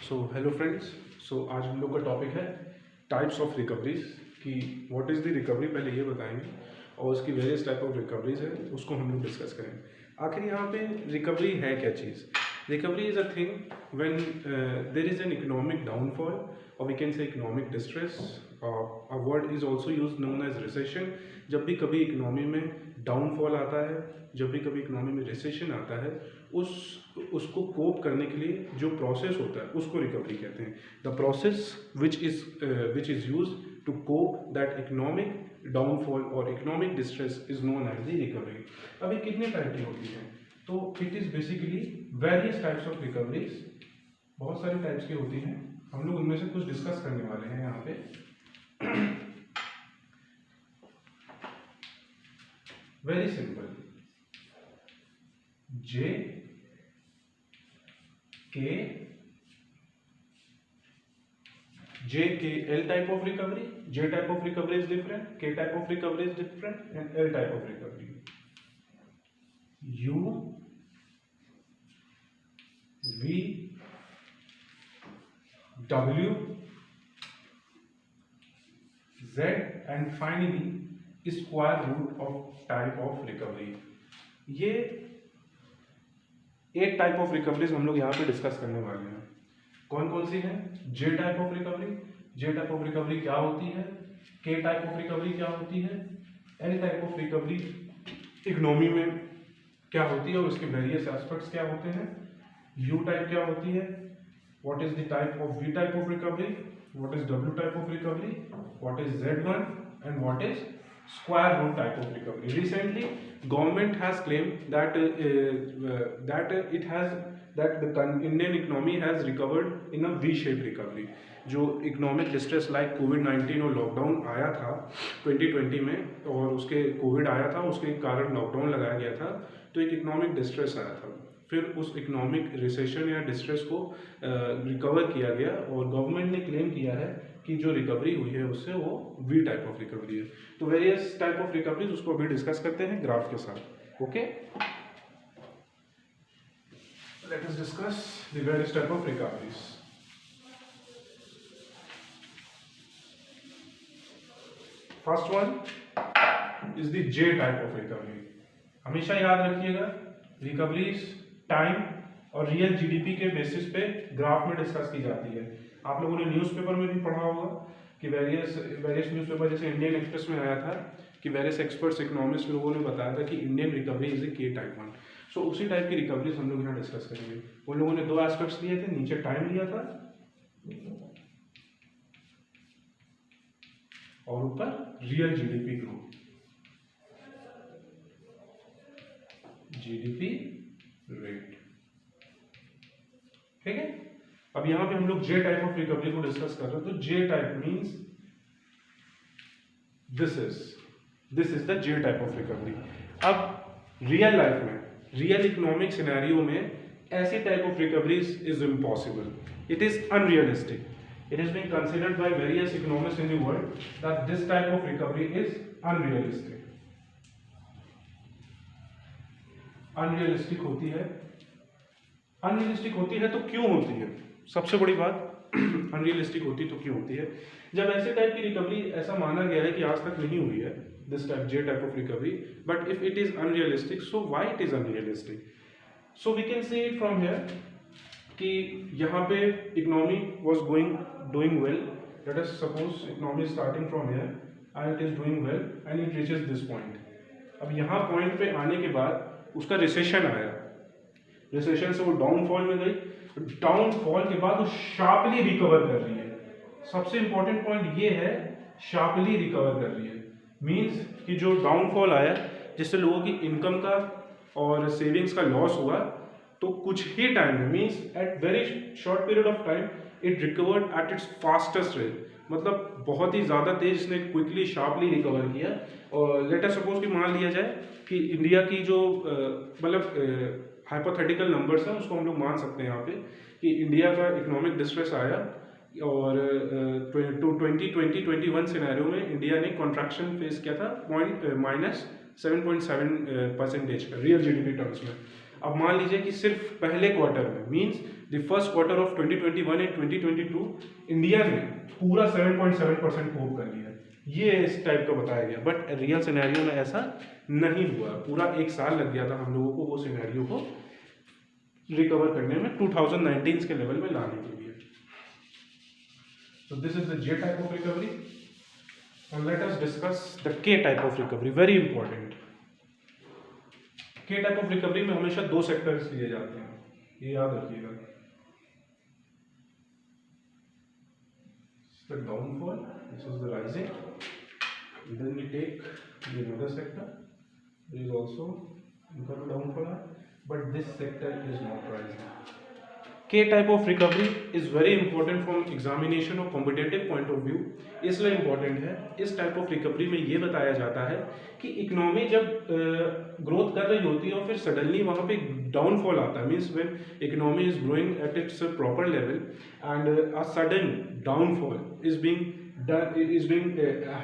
Hello friends. आज हम लोग का टॉपिक है टाइप्स ऑफ रिकवरीज कि व्हाट इज़ द रिकवरी, पहले ये बताएंगे और उसकी वेरियस टाइप ऑफ रिकवरीज है उसको हम लोग डिस्कस करेंगे। आखिर यहाँ पे रिकवरी है क्या चीज़? Recovery is a thing when there is an economic downfall और we can say economic distress. A word is also use known as recession. जब भी कभी इकोनॉमी में डाउनफॉल आता है, जब भी कभी इकोनॉमी में रिसेशन आता है, उसको कोप करने के लिए जो प्रोसेस होता है उसको रिकवरी कहते हैं। The process which is use to cope that economic downfall और economic distress is known as the recovery. अभी कितने टाइप की होती हैं? तो it is basically various types of recoveries, बहुत सारी टाइप्स की होती हैं। हम लोग उनमें से कुछ डिस्कस करने वाले हैं यहाँ पे। Very simple, J K L type of recovery, J type of recovery is different, K type of recovery is different and L type of recovery. U V W Z and finally square root of type of recovery. ये 8 type of recoveries हम लोग यहाँ पे discuss करने वाले हैं। कौन कौन सी है? J type of recovery, J type of recovery क्या होती है? के टाइप ऑफ रिकवरी क्या होती है? L type of recovery economy में क्या होती है और उसके वेरियस एस्पेक्ट्स क्या होते हैं? यू टाइप क्या होती है? What is the type of V type of recovery? What is W type of recovery? What is Z1 and what is square root type of recovery. Recently, government has claimed that the Indian economy has recovered in a V-shaped recovery. जो economic distress like कोविड-19 और lockdown आया था 2020 में, और उसके Covid आया था, उसके कारण लॉकडाउन लगाया गया था, तो एक इकोनॉमिक डिस्ट्रेस आया था। फिर उस इकोनॉमिक रिसेशन या डिस्ट्रेस को रिकवर किया गया और गवर्नमेंट ने क्लेम किया है कि जो रिकवरी हुई है उससे वो वी टाइप ऑफ रिकवरी है। तो वेरियस टाइप ऑफ रिकवरीज उसको अभी डिस्कस करते हैं ग्राफ के साथ। Okay, let us discuss the various type of recoveries. First one is the J type of recovery. हमेशा याद रखिएगा, रिकवरीज टाइम और रियल जीडीपी के बेसिस पे ग्राफ में डिस्कस की जाती है। आप लोगों ने न्यूज़पेपर में भी पढ़ा होगा कि वेरियस न्यूज़पेपर, जैसे इंडियन एक्सप्रेस में आया था कि वेरियस एक्सपर्ट्स इकोनॉमिस्ट लोगों ने बताया था कि इंडियन रिकवरी इज ए के टाइप 1। सो उसी टाइप की रिकवरीज हम लोग यहाँ डिस्कस करेंगे। उन लोगों ने 2 एस्पेक्ट्स लिए थे, नीचे टाइम लिया था और ऊपर real GDP growth, GDP rate. ठीक है, अब यहां पे हम लोग जे टाइप ऑफ रिकवरी को डिस्कस कर रहे हैं। तो J type means this is the J type of recovery. अब रियल लाइफ में, रियल इकोनॉमिक सिनेरियो में ऐसी type of recoveries is impossible, it is unrealistic. It is been considered by various economists in the world that this type of recovery is unrealistic. Unrealistic होती है। Unrealistic होती है तो क्यों होती है? सबसे बड़ी बात, अनरियलिस्टिक होती तो क्यों होती है? जब ऐसे टाइप की रिकवरी, ऐसा माना गया है कि आज तक नहीं हुई है this type, J type of recovery, but if it is unrealistic, so why it is unrealistic? So we can see it from here कि यहाँ पे economy was doing well. Let us suppose economy starting from here and it is doing well and it reaches this point. अब यहाँ point पे आने के बाद उसका रिसेशन आया, रिसेशन से वो डाउनफॉल में गई, डाउनफॉल के बाद वो शार्पली रिकवर कर रही है। सबसे इंपॉर्टेंट पॉइंट ये है, शार्पली रिकवर कर रही है। मींस कि जो डाउनफॉल आया जिससे लोगों की इनकम का और सेविंग्स का लॉस हुआ, तो कुछ ही टाइम में, means at very short period of time it recovered at its fastest rate. मतलब बहुत ही ज़्यादा तेज इसने क्विकली शार्पली रिकवर किया। और लेट अस सपोज कि मान लिया जाए कि इंडिया की जो मतलब हाइपोथेटिकल नंबर्स हैं उसको हम लोग मान सकते हैं यहाँ पे कि इंडिया का इकोनॉमिक डिस्ट्रेस आया और 2020-21 सिनेरियो में इंडिया ने कॉन्ट्रैक्शन फेस किया था -7.7% का रियल जीडीपी टर्म्स में। अब मान लीजिए कि सिर्फ पहले क्वार्टर में, means the first quarter of 2021 and 2022 India ने पूरा 7.7% कोप कर लिया, ये इस टाइप का बताया गया। बट रियल सिनेरियो में ऐसा नहीं हुआ, पूरा एक साल लग गया था हम लोगों को वो सिनेरियो को रिकवर करने में 2019 के लेवल में लाने के लिए। So this is the J type of recovery, and let us discuss the K type of recovery, very important. K type of recovery में हमेशा दो सेक्टर्स लिए जाते हैं, ये याद रखिएगा। The downfall, this is the rising, and then we take the another sector, there is also income downfall, but this sector is not rising. K type of recovery is very important from examination और competitive point of view, इसलिए important है। इस type of recovery में ये बताया जाता है कि इकोनॉमी जब ग्रोथ कर रही होती है और फिर सडनली वहाँ पे डाउनफॉल आता है, means when economy is growing at its proper level and a sudden downfall is being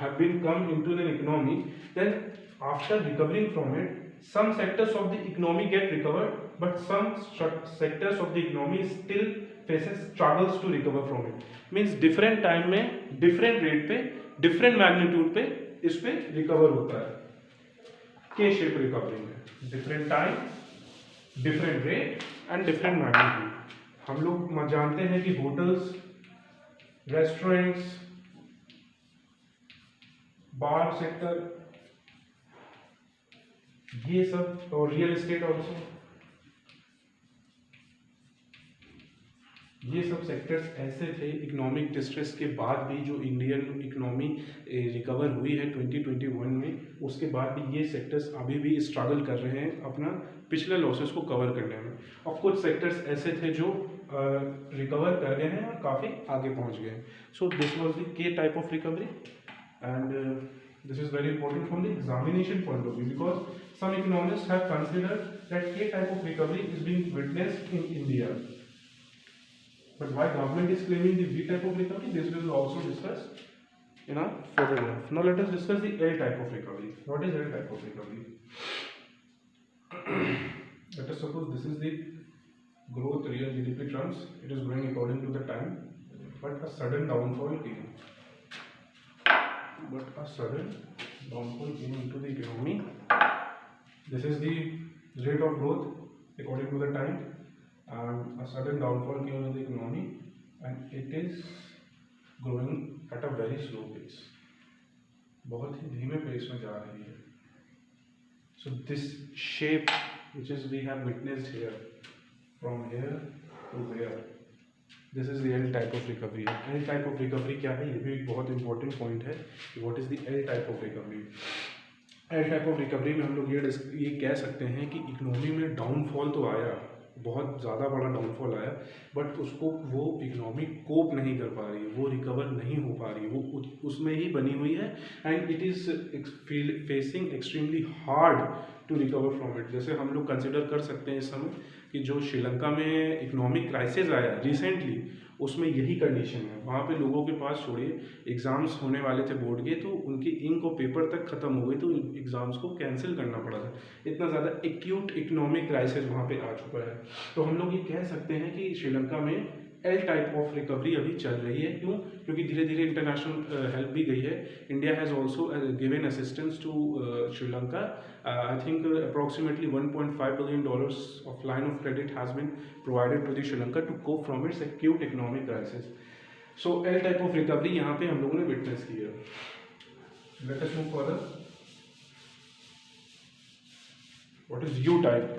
have been come into the economy, then after recovering from it, some sectors of the economy get recovered, but some sectors of the economy still faces struggles to recover from it. Means different time में different rate पे different magnitude पे इस पे recover होता है। K shape recovery में different time, different rate and different magnitude। हम लोग जानते हैं कि होटल्स, रेस्टोरेंट्स, बार सेक्टर, ये सब, और रियल एस्टेट ऑल्सो, ये सब सेक्टर्स ऐसे थे इकोनॉमिक डिस्ट्रेस के बाद भी, जो इंडियन इकोनॉमी रिकवर हुई है 2021 में, उसके बाद भी ये सेक्टर्स अभी भी स्ट्रगल कर रहे हैं अपना पिछले लॉसेस को कवर करने में। और कुछ सेक्टर्स ऐसे थे जो रिकवर कर गए हैं और काफ़ी आगे पहुंच गए हैं। सो दिस वाज द के type of recovery, and this is very important from the examination point of view, because some economists have considered that K type of recovery is being witnessed in India. But why government is claiming the V type of recovery, this we will also discuss in a further graph. Now let us discuss the L type of recovery. What is L type of recovery? Let us suppose this is the growth real GDP terms, it is growing according to the time, but a sudden downfall came. But a sudden downfall came into the economy. This is the rate of growth according to the time, and a sudden downfall came into the economy, and it is growing at a very slow pace. बहुत ही धीमे pace में जा रही है। So this shape which is we have witnessed here, from here to there, this is the L type of recovery. L type of recovery क्या है, ये भी एक बहुत इंपॉर्टेंट पॉइंट है कि what is the L type of recovery. L type of recovery में हम लोग ये कह सकते हैं कि इकोनॉमी में डाउनफॉल तो आया, बहुत ज़्यादा बड़ा डाउनफॉल आया, बट उसको वो इकोनॉमी कोप नहीं कर पा रही है, वो रिकवर नहीं हो पा रही है, वो उसमें ही बनी हुई है, and it is facing extremely hard to recover from it. जैसे हम लोग कंसिडर कर सकते हैं इस समय कि जो श्रीलंका में इकोनॉमिक क्राइसिस आया रिसेंटली, उसमें यही कंडीशन है। वहाँ पे लोगों के पास छोड़िए, एग्ज़ाम्स होने वाले थे बोर्ड के, तो उनकी इंक और पेपर तक ख़त्म हो गई, तो एग्ज़ाम्स को कैंसिल करना पड़ा था। इतना ज़्यादा एक्यूट इकोनॉमिक क्राइसिस वहाँ पे आ चुका है। तो हम लोग ये कह सकते हैं कि श्रीलंका में एल टाइप ऑफ रिकवरी अभी चल रही है। क्यों? क्योंकि धीरे धीरे इंटरनेशनल हेल्प भी गई है। India has also given assistance to Sri Lanka. I think approximately $1.5 billion of line of credit has been provided to the Sri Lanka to cope from its acute economic crisis. So L type of recovery यहाँ पे हम लोगों ने witness की है। Let us move further. What is U type?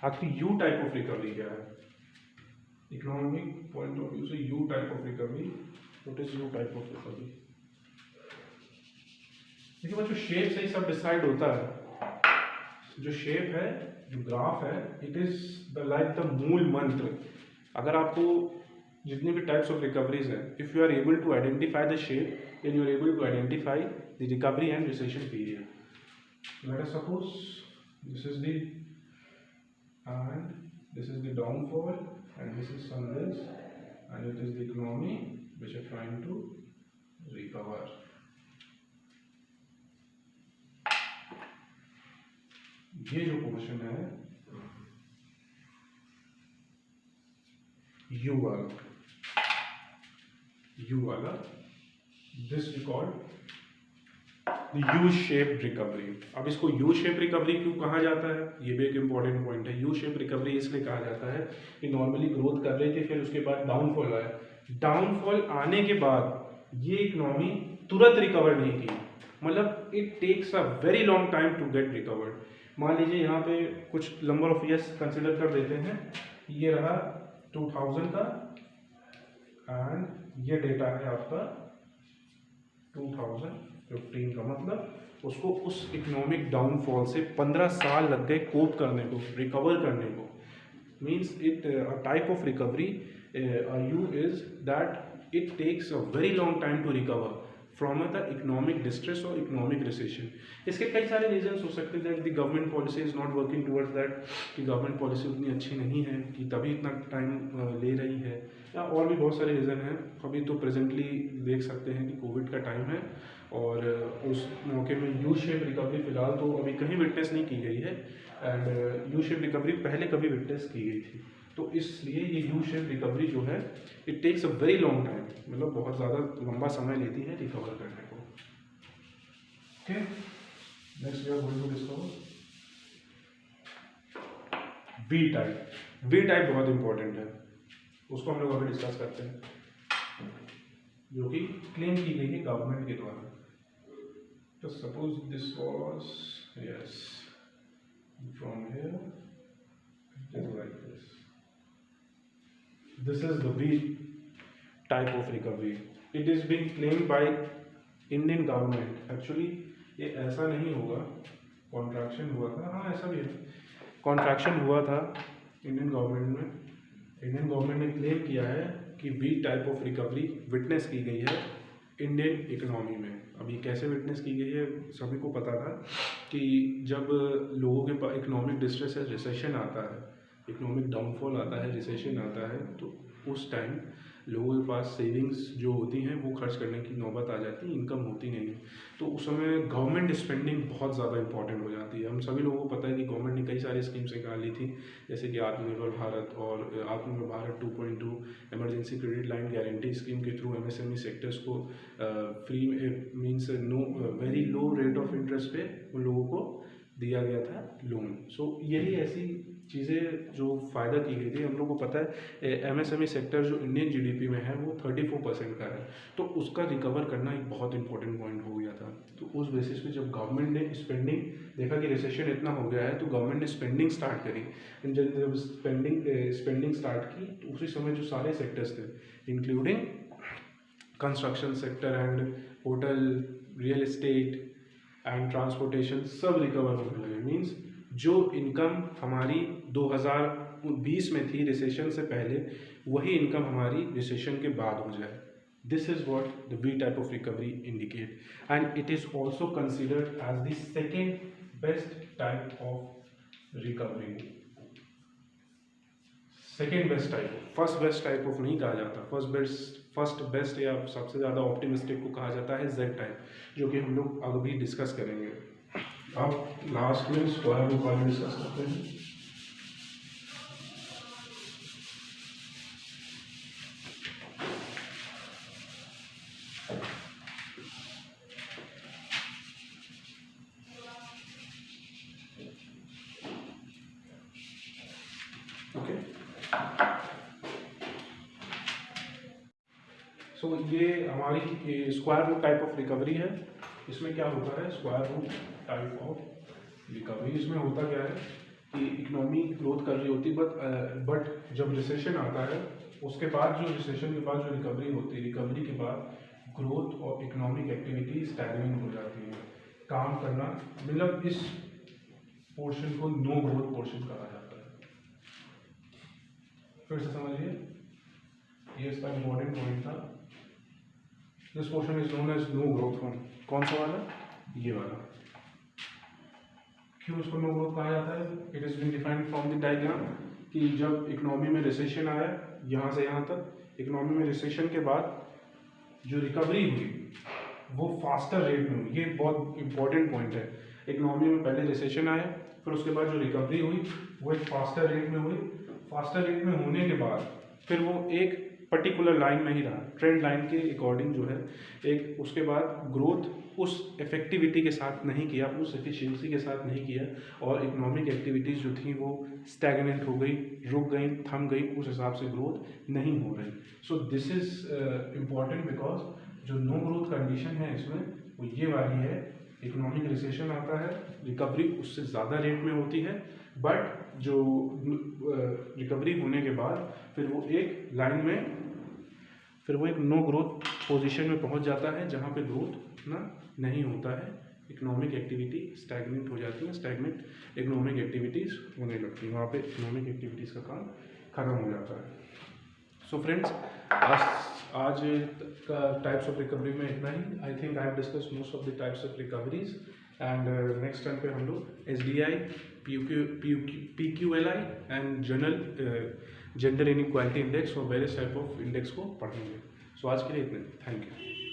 आखिर U type of recovery क्या है? इकोनॉमिक पॉइंट ऑफ व्यू से U type of recovery. What is U type of recovery? देखिए बच्चों, शेप से ही सब डिसाइड होता है। जो शेप है, जो ग्राफ है, it is the like the mool mantra. अगर आपको जितनी भी टाइप्स ऑफ रिकवरीज हैं, if you are able to identify the shape, then you are able to identify the recovery and recession period. Let us suppose this is the and this is the downfall, and this is sunrise, and it is the economy which are trying to recover. ये जो portion है, U वाला this we call U shape recovery. अब इसको you shape recovery क्यों कहा जाता है, ये भी एक इम्पॉर्टेंट पॉइंट है। यू शेप रिकवरी इसलिए कहा जाता है कि नॉर्मली ग्रोथ कर रही थी, फिर उसके बाद डाउनफॉल आया। डाउनफॉल आने के बाद ये इकोनॉमी तुरंत रिकवर नहीं की, मतलब it takes a very long time to get recovered. मान लीजिए यहाँ पे कुछ नंबर ऑफ ईयर्स कंसिडर कर देते हैं, ये रहा 2000 का एंड ये डेटा है आपका 2015 का, मतलब उसको उस इकोनॉमिक डाउनफॉल से 15 साल लग गए कोप करने को, रिकवर करने को। Means it a type of recovery U is that it takes a very long time to recover from the economic distress और इकोनॉमिक रिसेशन। इसके कई सारे रीजंस हो सकते हैं, that the government policy is not working towards that, कि government policy उतनी अच्छी नहीं है कि तभी इतना टाइम ले रही है, या और भी बहुत सारे रीज़न हैं। अभी तो प्रेजेंटली देख सकते हैं कि कोविड का टाइम है और उस मौके में यू शेप रिकवरी फिलहाल तो अभी कहीं विटनेस नहीं की गई है, एंड यू शेप रिकवरी पहले कभी विटनेस की गई थी। तो इसलिए ये यू शेप रिकवरी जो है it takes a very long time, मतलब बहुत ज़्यादा लंबा समय लेती है रिकवर करने को। Okay, next we are going to discover V type. V type बहुत इंपॉर्टेंट है, उसको हम लोग अभी डिस्कस करते हैं, जो कि क्लेम की गई है गवर्नमेंट के द्वारा। तो suppose this was yes from here just like this. This is the V type of recovery. It is being claimed by Indian government. Actually ये ऐसा नहीं होगा, कॉन्ट्रैक्शन हुआ था, हाँ ऐसा भी है, कॉन्ट्रैक्शन हुआ था इंडियन गवर्नमेंट में। इंडियन गवर्नमेंट ने क्लेम किया है कि V type of recovery witness की गई है इंडियन इकोनॉमी में। अब ये कैसे विटनेस की गई है, सभी को पता था कि जब लोगों के पास इकोनॉमिक डिस्ट्रेस है, रिसेशन आता है, इकोनॉमिक डाउनफॉल आता है, रिसेशन आता है, तो उस टाइम लोगों के पास सेविंग्स जो होती हैं वो खर्च करने की नौबत आ जाती है, इनकम होती नहीं है। तो उस समय गवर्नमेंट स्पेंडिंग बहुत ज़्यादा इंपॉर्टेंट हो जाती है। हम सभी लोगों को पता है कि गवर्नमेंट ने कई सारी स्कीम्स निकाली थी, जैसे कि आत्मनिर्भर भारत और आत्मनिर्भर Bharat 2.2, emergency credit line guarantee scheme के थ्रू एमएसएमई सेक्टर्स को free means know very low rate of interest पे उन लोगों को दिया गया था लोन। सो यही ऐसी चीज़ें जो फ़ायदा की गई थी। हम लोग को पता है एमएसएमई सेक्टर जो इंडियन जीडीपी में है वो 34% का है, तो उसका रिकवर करना एक बहुत इंपॉर्टेंट पॉइंट हो गया था। तो उस बेसिस पे जब गवर्नमेंट ने स्पेंडिंग देखा कि रिसेशन इतना हो गया है, तो गवर्नमेंट ने स्पेंडिंग स्टार्ट करी। जब स्पेंडिंग स्टार्ट की तो उसी समय जो सारे सेक्टर्स थे, including construction sector and hotel, real estate and transportation, सब रिकवर होने लगे। मीन्स जो इनकम हमारी 2020 में थी रिसेशन से पहले, वही इनकम हमारी रिसेशन के बाद हो जाए। This is what the V type of recovery indicate, and it is also considered as the second best type of recovery. Second best type, first best type of नहीं कहा जाता। फर्स्ट बेस्ट या सबसे ज़्यादा ऑप्टिमिस्टिक को कहा जाता है जेड टाइप, जो कि हम लोग अभी डिस्कस करेंगे। अब लास्ट में स्क्वायर रूट वाले डिस्कस करते हैं। ओके, सो ये हमारी square root type of recovery है। इसमें क्या होता है, square root type of recovery, इसमें होता क्या है कि इकोनॉमी ग्रोथ कर रही होती, बट जब रिसेशन आता है उसके बाद, जो रिसेशन के बाद जो रिकवरी होती है, रिकवरी के बाद ग्रोथ और इकोनॉमिक एक्टिविटी स्टैगनेंट हो जाती है। काम करना, मतलब इस पोर्शन को नो ग्रोथ पोर्शन कहा जाता है। फिर से समझिए, ये इसका इम्पोर्टेंट पॉइंट था। This portion is known as no growth one. कौन सा वाला, ये वाला। क्यों उसको नो ग्रोथ कहा जाता है? It is been defined from the diagram कि जब इकोनॉमी में रिसेशन आया, यहाँ से यहाँ तक, इकोनॉमी में रिसेशन के बाद जो रिकवरी हुई वो फास्टर रेट में हुई। ये बहुत इंपॉर्टेंट पॉइंट है। इकोनॉमी में पहले रिसेशन आया, फिर उसके बाद जो रिकवरी हुई वो एक फास्टर रेट में हुई। फास्टर रेट में होने के बाद फिर वो एक पर्टिकुलर लाइन में ही रहा, ट्रेंड लाइन के अकॉर्डिंग जो है एक, उसके बाद ग्रोथ उस इफेक्टिविटी के साथ नहीं किया, उस एफिशिएंसी के साथ नहीं किया, और इकोनॉमिक एक्टिविटीज़ जो थी वो स्टैगनेंट हो गई, रुक गई, थम गई, उस हिसाब से ग्रोथ नहीं हो रही। So this is important because जो नो ग्रोथ कंडीशन है इसमें वो ये वाली है, इकोनॉमिक रिसेशन आता है, रिकवरी उससे ज़्यादा रेट में होती है, बट जो रिकवरी होने के बाद फिर वो एक लाइन में, फिर वो एक नो ग्रोथ पोजीशन में पहुंच जाता है जहां पे ग्रोथ ना नहीं होता है, इकोनॉमिक एक्टिविटी स्टैगनेंट हो जाती है, स्टैगनेंट इकोनॉमिक एक्टिविटीज़ होने लगती है, वहाँ पे इकोनॉमिक एक्टिविटीज़ का काम खत्म हो जाता है। सो फ्रेंड्स, आज का टाइप्स ऑफ रिकवरी में इतना ही। I think I have discuss most of the types of recoveries, and next time पे हम लोग SDI, PQLI and general gender inequality index और वेरियस टाइप ऑफ इंडेक्स को पढ़ेंगे। सो आज के लिए इतने, थैंक यू।